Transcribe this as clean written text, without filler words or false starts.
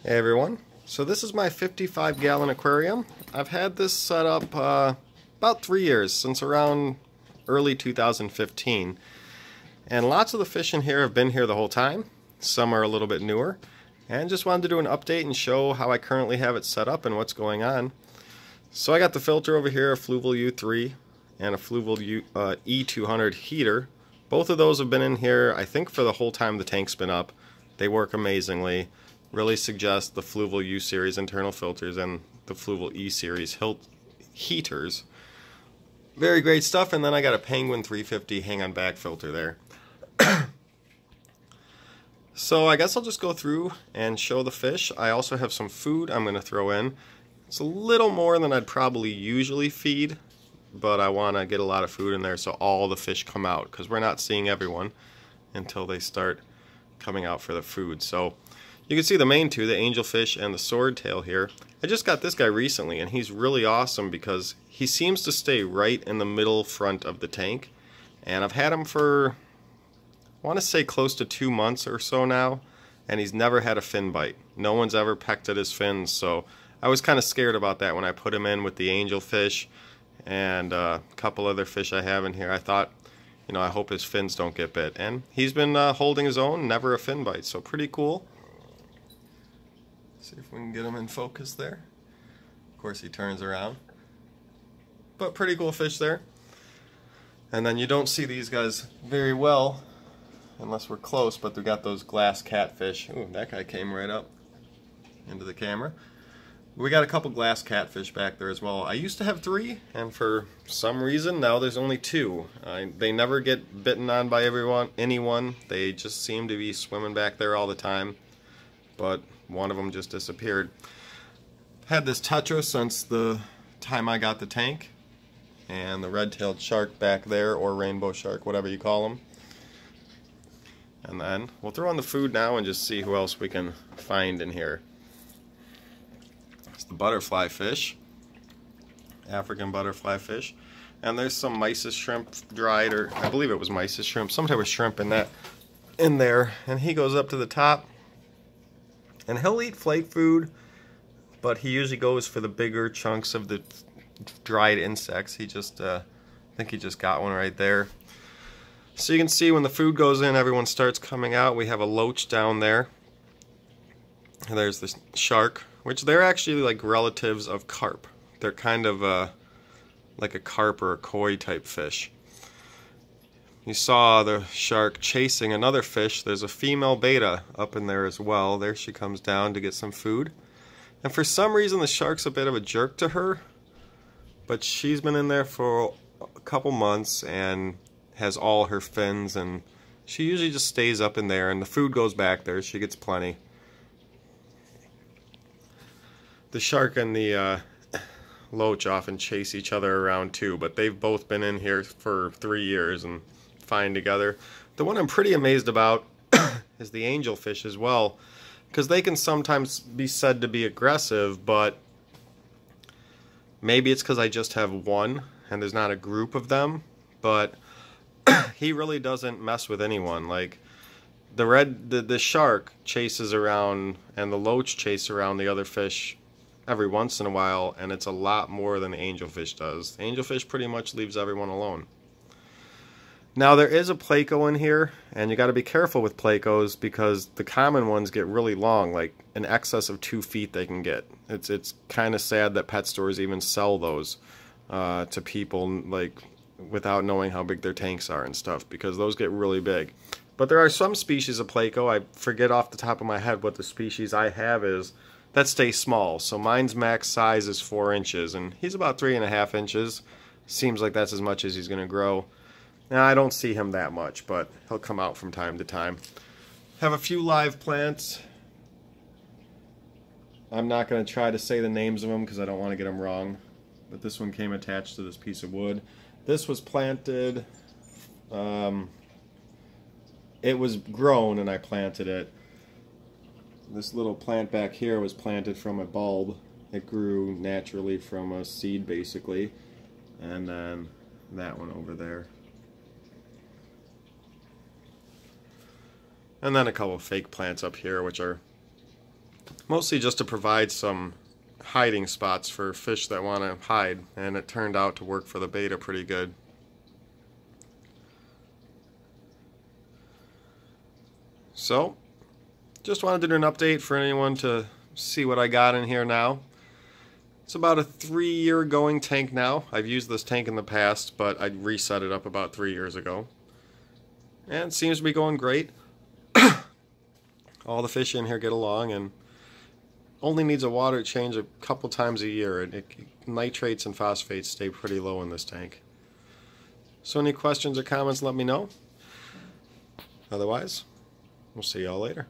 Hey everyone, so this is my 55-gallon aquarium. I've had this set up about 3 years, since around early 2015. And lots of the fish in here have been here the whole time. Some are a little bit newer. And just wanted to do an update and show how I currently have it set up and what's going on. So I got the filter over here, a Fluval U3 and a Fluval E200 heater. Both of those have been in here, I think, for the whole time the tank's been up. They work amazingly. Really suggest the Fluval U series internal filters and the Fluval E series heaters. Very great stuff. And then I got a Penguin 350 hang-on back filter there. So I guess I'll just go through and show the fish. I also have some food I'm going to throw in. It's a little more than I'd probably usually feed, but I want to get a lot of food in there so all the fish come out, because we're not seeing everyone until they start coming out for the food. So you can see the main two, the Angelfish and the Swordtail here. I just got this guy recently, and he's really awesome because he seems to stay right in the middle front of the tank. And I've had him for, I want to say, close to 2 months or so now, and he's never had a fin bite. No one's ever pecked at his fins, so I was kind of scared about that when I put him in with the Angelfish and a couple other fish I have in here. I thought, you know, I hope his fins don't get bit. And he's been holding his own, never a fin bite, so pretty cool. See if we can get him in focus there. Of course he turns around. But pretty cool fish there. And then you don't see these guys very well unless we're close, but they've got those glass catfish. Ooh, that guy came right up into the camera. We got a couple glass catfish back there as well. I used to have 3, and for some reason now there's only 2. They never get bitten on by anyone. They just seem to be swimming back there all the time. But one of them just disappeared. Had this tetra since the time I got the tank, and the red-tailed shark back there, or rainbow shark, whatever you call them. And then we'll throw on the food now and just see who else we can find in here. It's the butterfly fish, African butterfly fish, and there's some mysis shrimp dried, or I believe it was mysis shrimp, some type of shrimp in there, and he goes up to the top. And he'll eat flake food, but he usually goes for the bigger chunks of the dried insects. He just, I think he just got one right there. So you can see when the food goes in, everyone starts coming out. We have a loach down there. And there's this shark, which they're actually like relatives of carp. They're kind of like a carp or a koi type fish. You saw the shark chasing another fish. There's a female beta up in there as well. There she comes down to get some food. And for some reason the shark's a bit of a jerk to her, but she's been in there for a couple months and has all her fins, and she usually just stays up in there, and the food goes back there. She gets plenty. The shark and the loach often chase each other around too, but they've both been in here for 3 years and fine together. The one I'm pretty amazed about is the Angelfish as well, because they can sometimes be said to be aggressive, but maybe it's because I just have one and there's not a group of them, but he really doesn't mess with anyone. Like the shark chases around and the loach chase around the other fish every once in a while, and it's a lot more than the Angelfish does. The Angelfish pretty much leaves everyone alone. Now there is a Pleco in here, and you got to be careful with Plecos because the common ones get really long, like in excess of 2 feet they can get. It's kind of sad that pet stores even sell those to people, like, without knowing how big their tanks are and stuff, because those get really big. But there are some species of Pleco, I forget off the top of my head what the species I have is, that stay small. So mine's max size is 4 inches, and he's about 3.5 inches. Seems like that's as much as he's going to grow. Now, I don't see him that much, but he'll come out from time to time. Have a few live plants. I'm not going to try to say the names of them because I don't want to get them wrong. But this one came attached to this piece of wood. This was planted. It was grown and I planted it. This little plant back here was planted from a bulb. It grew naturally from a seed, basically. And then that one over there. And then a couple of fake plants up here, which are Mostly just to provide some hiding spots for fish that want to hide, and it turned out to work for the betta pretty good. So, just wanted to do an update for anyone to see what I got in here now. It's about a 3-year going tank now. I've used this tank in the past, but I reset it up about 3 years ago. And it seems to be going great. All the fish in here get along, and only needs a water change a couple times a year. Nitrates and phosphates stay pretty low in this tank. So any questions or comments, let me know. Otherwise, we'll see y'all later.